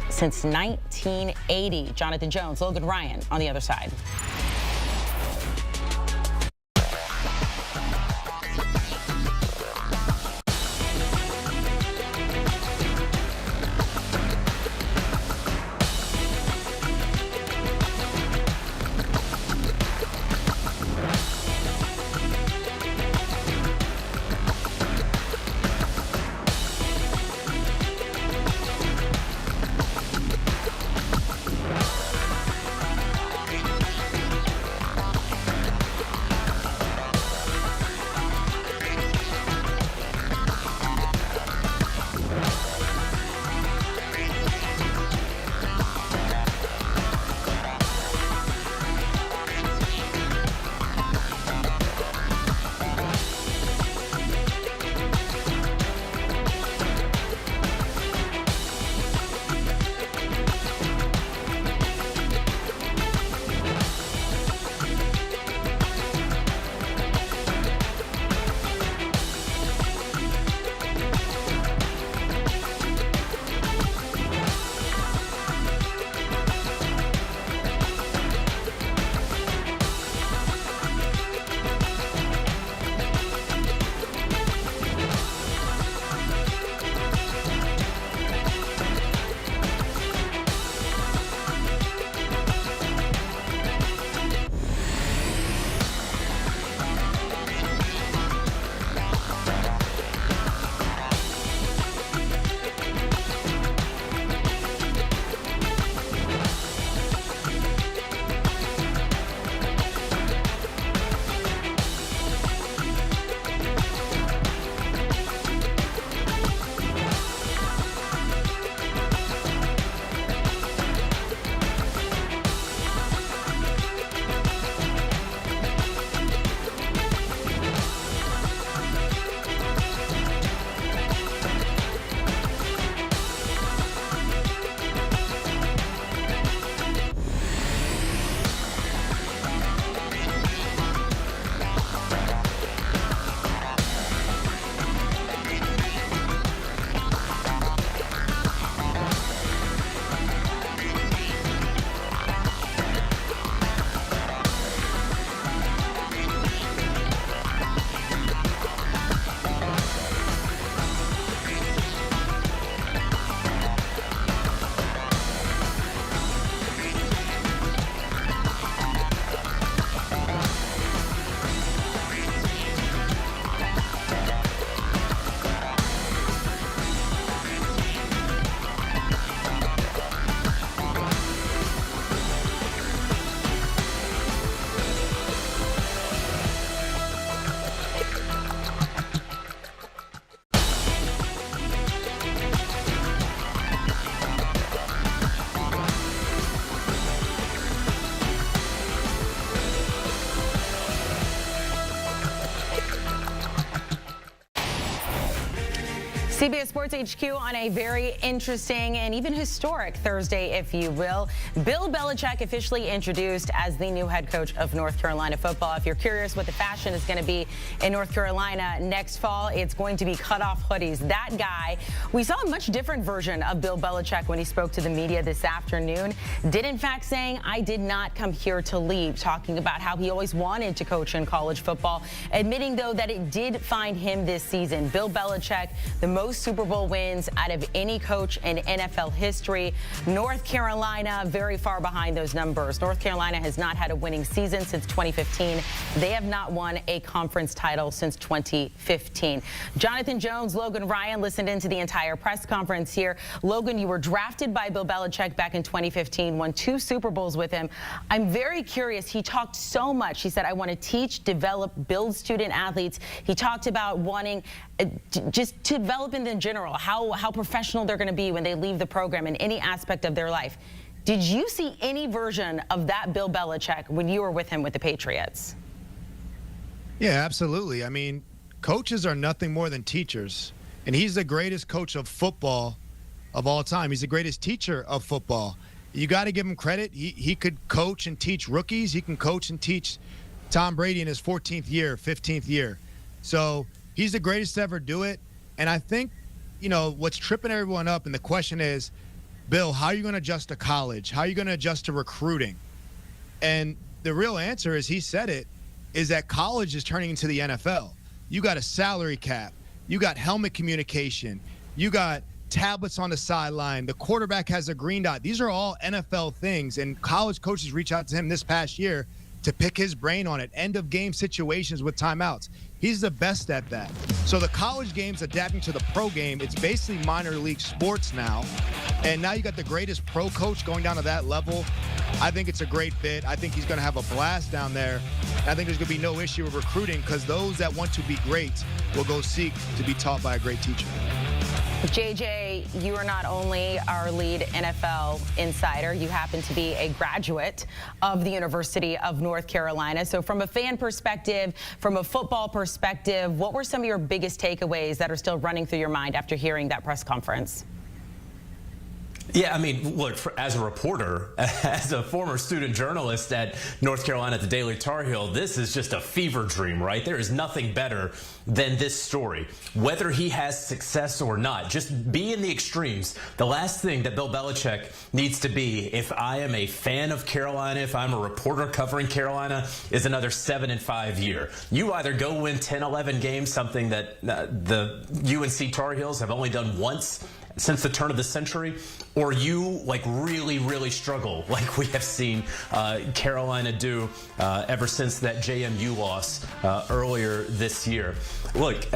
since 1980. Jonathan Jones, Logan Ryan on the other side. CBS Sports HQ on a very interesting and even historic Thursday, if you will. Bill Belichick officially introduced as the new head coach of North Carolina football. If you're curious what the fashion is going to be in North Carolina next fall, it's going to be cutoff hoodies. That guy, we saw a much different version of Bill Belichick when he spoke to the media this afternoon. Did in fact saying, I did not come here to leave, talking about how he always wanted to coach in college football, admitting though that it did find him this season. Bill Belichick, the most most Super Bowl wins out of any coach in NFL history. North Carolina, very far behind those numbers. North Carolina has not had a winning season since 2015. They have not won a conference title since 2015. Jonathan Jones, Logan Ryan listened into the entire press conference here. Logan, you were drafted by Bill Belichick back in 2015, won 2 Super Bowls with him. I'm very curious. He talked so much. He said, I want to teach, develop, build student athletes. He talked about wanting just to develop in general, how professional they're going to be when they leave the program in any aspect of their life. Did you see any version of that Bill Belichick when you were with him with the Patriots? Yeah, absolutely. I mean, coaches are nothing more than teachers. And he's the greatest coach of football of all time. He's the greatest teacher of football. You got to give him credit. He could coach and teach rookies. He can coach and teach Tom Brady in his 14th year, 15th year. So he's the greatest to ever do it. And I think, you know, what's tripping everyone up, and the question is, Bill, how are you going to adjust to college? How are you going to adjust to recruiting? And the real answer is, he said it, is that college is turning into the NFL. You got a salary cap. You got helmet communication. You got tablets on the sideline. The quarterback has a green dot. These are all NFL things, and college coaches reach out to him this past year to pick his brain on it. End of game situations with timeouts. He's the best at that. So the college game's adapting to the pro game. It's basically minor league sports now. And now you got the greatest pro coach going down to that level. I think it's a great fit. I think he's going to have a blast down there. I think there's going to be no issue with recruiting, because those that want to be great will go seek to be taught by a great teacher. JJ, you are not only our lead NFL insider, you happen to be a graduate of the University of North Carolina. So from a fan perspective, from a football perspective, what were some of your biggest takeaways that are still running through your mind after hearing that press conference? Yeah, I mean, look, as a reporter, as a former student journalist at North Carolina at the Daily Tar Heel, this is just a fever dream, right? There is nothing better than this story. Whether he has success or not, just be in the extremes. The last thing that Bill Belichick needs to be, if I am a fan of Carolina, if I'm a reporter covering Carolina, is another 7-5 year. You either go win 10, 11 games, something that the UNC Tar Heels have only done once since the turn of the century, or you really struggle like we have seen Carolina do ever since that JMU loss earlier this year. Look,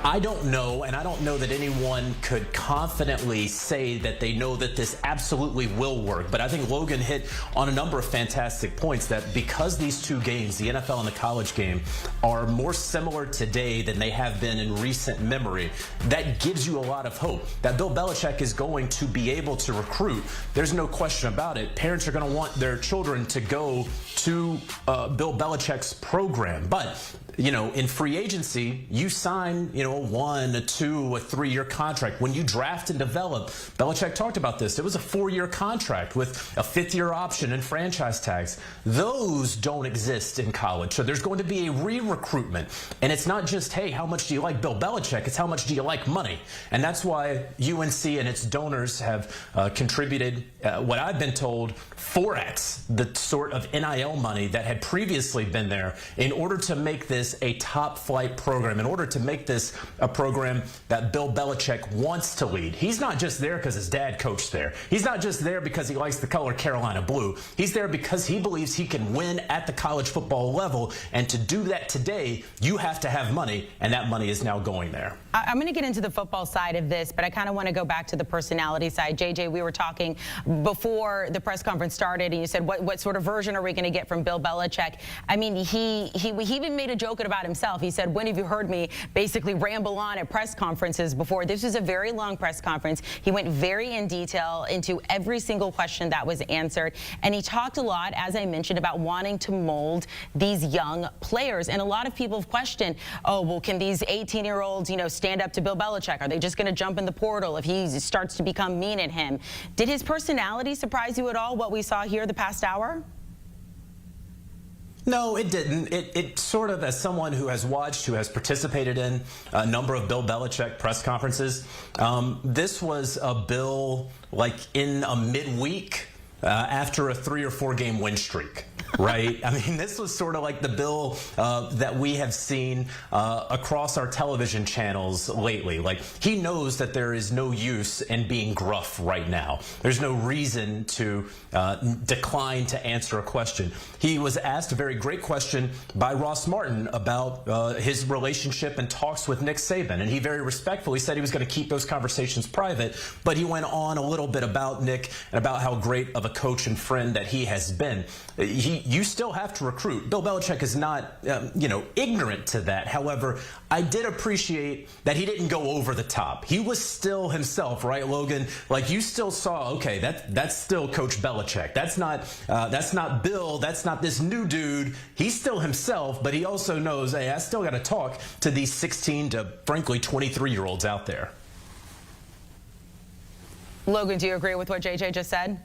I don't know, and I don't know that anyone could confidently say that they know that this absolutely will work, but I think Logan hit on a number of fantastic points, that because these two games, the NFL and the college game, are more similar today than they have been in recent memory, that gives you a lot of hope that Bill Belichick is going to be able to recruit. There's no question about it. Parents are going to want their children to go to Bill Belichick's program, but you know, in free agency, you sign, you know, a 1, a 2, a 3-year contract. When you draft and develop, Belichick talked about this. It was a 4-year contract with a 5th-year option and franchise tags. Those don't exist in college. So there's going to be a re-recruitment. And it's not just, hey, how much do you like Bill Belichick? It's how much do you like money? And that's why UNC and its donors have contributed, what I've been told, 4x the sort of NIL money that had previously been there in order to make this a top flight program, in order to make this a program that Bill Belichick wants to lead. He's not just there because his dad coached there. He's not just there because he likes the color Carolina blue. He's there because he believes he can win at the college football level. And to do that today, you have to have money, and that money is now going there. I'm going to get into the football side of this, but I kind of want to go back to the personality side. JJ, we were talking before the press conference started, and you said, what sort of version are we going to get from Bill Belichick? I mean, he even made a joke about himself. He said, when have you heard me basically ramble on at press conferences before? This was a very long press conference. He went very in detail into every single question that was answered, and he talked a lot, as I mentioned, about wanting to mold these young players. And a lot of people have questioned, oh, well, can these 18-year-olds, you know, stand up to Bill Belichick? Are they just going to jump in the portal if he starts to become mean at him? Did his personality surprise you at all, what we saw here the past hour? No, it didn't. It sort of, as someone who has watched, who has participated in a number of Bill Belichick press conferences, this was a Bill like in a midweek after a 3 or 4 game win streak. Right? I mean, this was sort of like the Bill that we have seen across our television channels lately. Like, he knows that there is no use in being gruff right now. There's no reason to decline to answer a question. He was asked a very great question by Ross Martin about his relationship and talks with Nick Saban, and he very respectfully said he was going to keep those conversations private, but he went on a little bit about Nick and about how great of a coach and friend that he has been. You still have to recruit. Bill Belichick is not, ignorant to that. However, I did appreciate that he didn't go over the top. He was still himself, right, Logan? Like, you still saw, okay, that's still Coach Belichick. That's not Bill. That's not this new dude. He's still himself, but he also knows, hey, I still got to talk to these 16 to, frankly, 23-year-olds out there. Logan, do you agree with what JJ just said?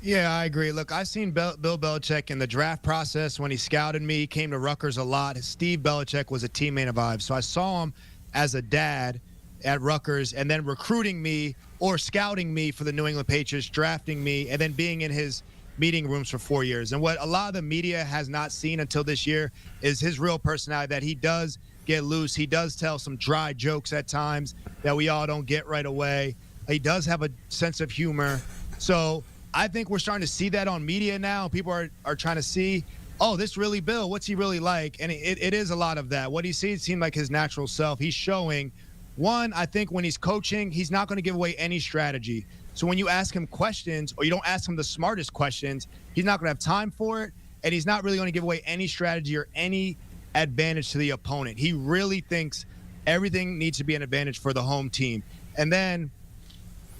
Yeah, I agree. Look, I've seen Bill Belichick in the draft process when he scouted me. He came to Rutgers a lot. Steve Belichick was a teammate of ours. So I saw him as a dad at Rutgers and then recruiting me or scouting me for the New England Patriots, drafting me, and then being in his meeting rooms for 4 years. And what a lot of the media has not seen until this year is his real personality, that he does get loose. He does tell some dry jokes at times that we all don't get right away. He does have a sense of humor. So I think we're starting to see that on media now. People are trying to see, oh, this really Bill. What's he really like? And it is a lot of that. What he sees seems like his natural self. He's showing, one, I think when he's coaching, he's not going to give away any strategy. So when you ask him questions or you don't ask him the smartest questions, he's not going to have time for it. And he's not really going to give away any strategy or any advantage to the opponent. He really thinks everything needs to be an advantage for the home team. And then,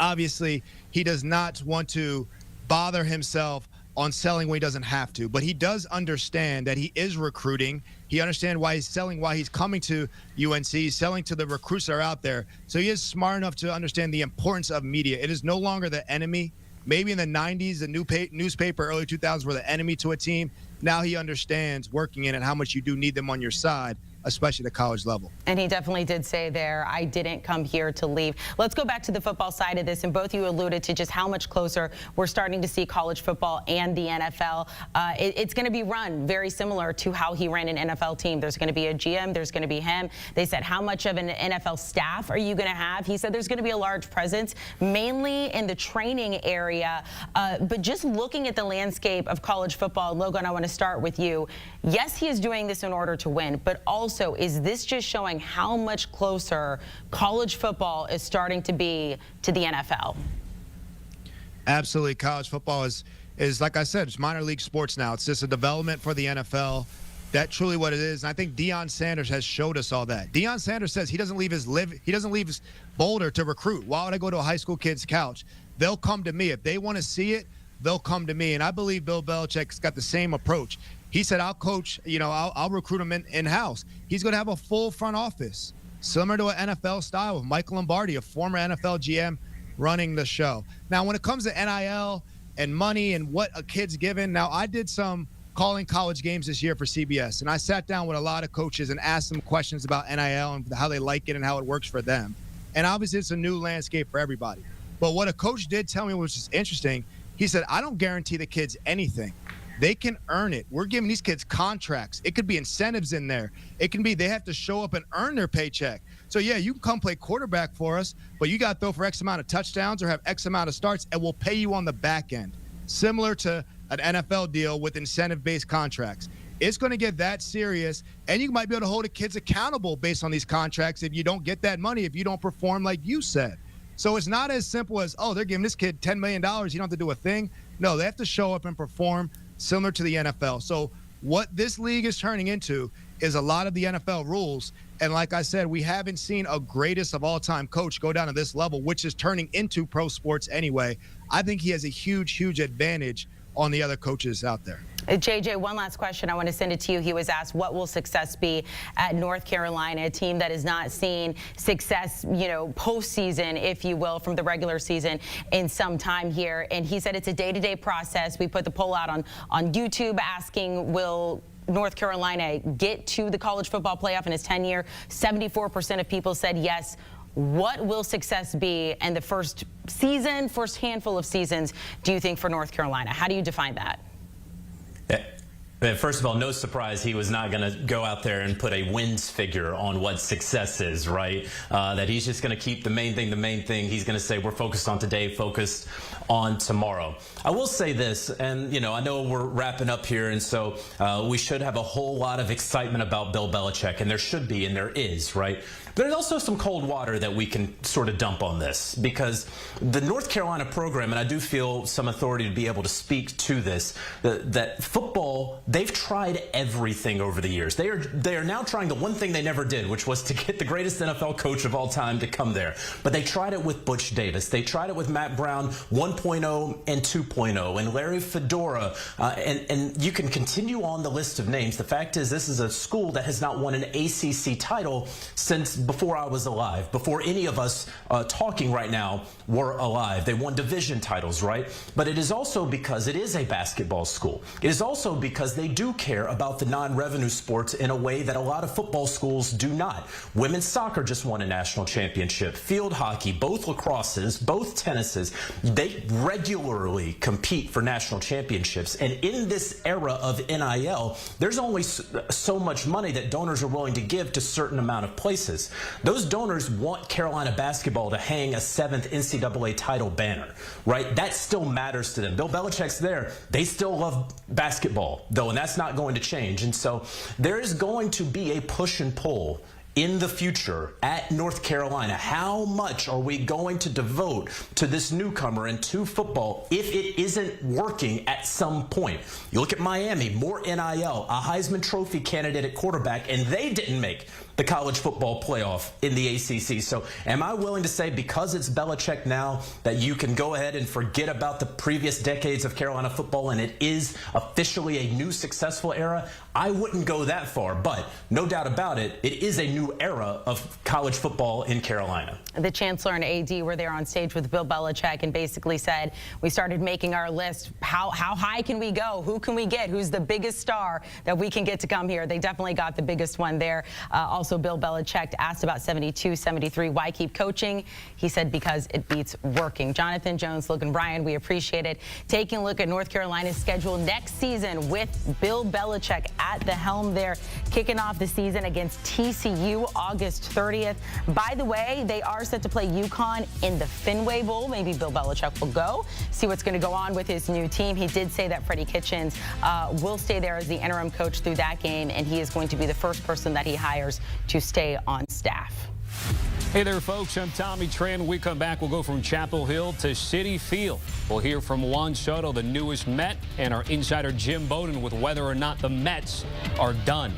obviously, he does not want to bother himself on selling when he doesn't have to, but he does understand that he is recruiting. He understands why he's selling, why he's coming to UNC, he's selling to the recruits that are out there. So he is smart enough to understand the importance of media. It is no longer the enemy. Maybe in the 90s, the newspaper, early 2000s were the enemy to a team. Now he understands working in it how much you do need them on your side, especially at the college level. And he definitely did say there, I didn't come here to leave. Let's go back to the football side of this, and both you alluded to just how much closer we're starting to see college football and the NFL. It's going to be run very similar to how he ran an NFL team. There's going to be a GM, there's going to be him. They said, how much of an NFL staff are you going to have? He said there's going to be a large presence, mainly in the training area. But just looking at the landscape of college football, Logan, I want to start with you. Yes, he is doing this in order to win, but also, is this just showing how much closer college football is starting to be to the NFL? Absolutely. College football is like I said, it's minor league sports now. It's just a development for the NFL. That's truly what it is. And I think Deion Sanders has showed us all that. Deion Sanders says he doesn't leave his Boulder to recruit. Why would I go to a high school kid's couch? They'll come to me. If they want to see it, they'll come to me. And I believe Bill Belichick's got the same approach. He said, I'll coach, I'll recruit him in-house. He's going to have a full front office, similar to an NFL style with Mike Lombardi, a former NFL GM, running the show. Now, when it comes to NIL and money and what a kid's given, now I did some calling college games this year for CBS, and I sat down with a lot of coaches and asked them questions about NIL and how they like it and how it works for them. And obviously, it's a new landscape for everybody. But what a coach did tell me, which is interesting, he said, I don't guarantee the kids anything. They can earn it. We're giving these kids contracts. It could be incentives in there. It can be they have to show up and earn their paycheck. So, yeah, you can come play quarterback for us, but you got to throw for X amount of touchdowns or have X amount of starts, and we'll pay you on the back end, similar to an NFL deal with incentive-based contracts. It's going to get that serious, and you might be able to hold the kids accountable based on these contracts if you don't get that money, if you don't perform like you said. So it's not as simple as, oh, they're giving this kid $10 million. You don't have to do a thing. No, they have to show up and perform similar to the NFL. So what this league is turning into is a lot of the NFL rules. And like I said, we haven't seen a greatest of all time coach go down to this level, which is turning into pro sports anyway. I think he has a huge, huge advantage on the other coaches out there. JJ, one last question. I want to send it to you. He was asked, what will success be at North Carolina, a team that has not seen success, postseason, if you will, from the regular season in some time here. And he said it's a day-to-day process. We put the poll out on YouTube asking, will North Carolina get to the college football playoff in his tenure? 74% of people said yes. What will success be in the first handful of seasons, do you think, for North Carolina? How do you define that? First of all, no surprise he was not going to go out there and put a wins figure on what success is, right? That he's just going to keep the main thing. He's going to say we're focused on today, focused on tomorrow. I will say this, and I know we're wrapping up here, and so we should have a whole lot of excitement about Bill Belichick, and there should be, and there is, right? There's also some cold water that we can sort of dump on this, because the North Carolina program, and I do feel some authority to be able to speak to this, that football, they've tried everything over the years. They are now trying the one thing they never did, which was to get the greatest NFL coach of all time to come there. But they tried it with Butch Davis. They tried it with Matt Brown 1.0 and 2.0 and Larry Fedora. And you can continue on the list of names. The fact is, this is a school that has not won an ACC title since before I was alive, before any of us talking right now were alive. They won division titles, right? But it is also because it is a basketball school. It is also because they do care about the non-revenue sports in a way that a lot of football schools do not. Women's soccer just won a national championship. Field hockey, both lacrosses, both tennises, they regularly compete for national championships. And in this era of NIL, there's only so much money that donors are willing to give to a certain amount of places. Those donors want Carolina basketball to hang a 7th NCAA title banner, right? That still matters to them. Bill Belichick's there. They still love basketball, though, and that's not going to change. And so there is going to be a push and pull in the future at North Carolina. How much are we going to devote to this newcomer and to football if it isn't working at some point? You look at Miami, more NIL, a Heisman Trophy candidate at quarterback, and they didn't make the college football playoff in the ACC. So am I willing to say, because it's Belichick now, that you can go ahead and forget about the previous decades of Carolina football and it is officially a new successful era? I wouldn't go that far, but no doubt about it, it is a new era of college football in Carolina. The Chancellor and AD were there on stage with Bill Belichick and basically said, we started making our list. How high can we go? Who can we get? Who's the biggest star that we can get to come here? They definitely got the biggest one there. Also, Bill Belichick asked about 72, 73. Why keep coaching? He said, because it beats working. Jonathan Jones, Logan Bryan, we appreciate it. Taking a look at North Carolina's schedule next season with Bill Belichick at the helm there, kicking off the season against TCU August 30th. By the way, they are set to play UConn in the Fenway Bowl. Maybe Bill Belichick will go, see what's going to go on with his new team. He did say that Freddie Kitchens will stay there as the interim coach through that game, and he is going to be the first person that he hires to stay on staff. Hey there, folks. I'm Tommy Tran. When we come back, we'll go from Chapel Hill to Citi Field. We'll hear from Juan Soto, the newest Met, and our insider Jim Bowden with whether or not the Mets are done.